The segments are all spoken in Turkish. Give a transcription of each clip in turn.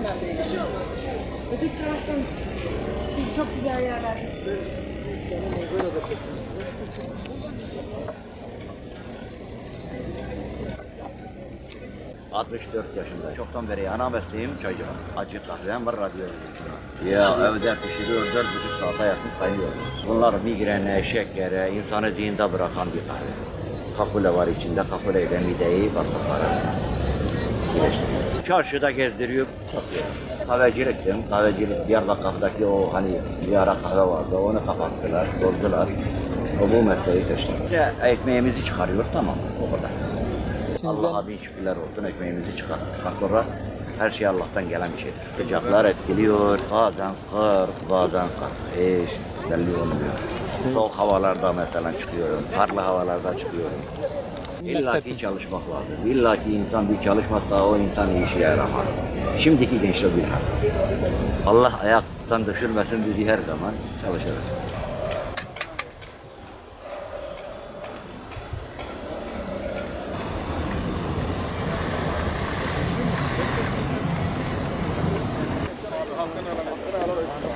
Bir şey olmaz, bir şey olmaz. Öteki taraftan çok güzel yerler. 64 yaşında. Çoktan beri ana mesleğim çaycılık. Acı kahvem var, radyo. Ya evde pişiriyor, 4,5 saate yakın kaynıyor. Bunlar migrene, şekere, insanı zihinde bırakan bir kahve. Kakule var içinde, kakuleyle mideyi, bağırsakları birleştiriyor. Çarşıda gezdiriyor, satıyor. Kahveciliktim. Kahvecilik Diyarbakır'daki o hani bir ara kahve vardı, onu kapattılar, bozdular. O bu mesleği seçtim. İşte ekmeğimizi çıkarıyor, tamam, o kadar. Allah'a bin şükürler olsun, ekmeğimizi çıkarttıktan sonra her şey Allah'tan gelen bir şeydir. Sıcaklar etkiliyor, bazen 40, bazen 45, belli olmuyor. Soğuk havalarda mesela çıkıyorum, karlı havalarda çıkıyorum. İlla ki çalışmak lazım. İlla ki insan bir çalışmazsa o insan iyi işe yaramaz. Şimdiki gençler bilmez. Allah ayaktan düşürmesin bizi her zaman çalışırız.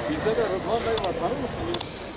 Bizde de Rıdvan Bey var, tanır mısın?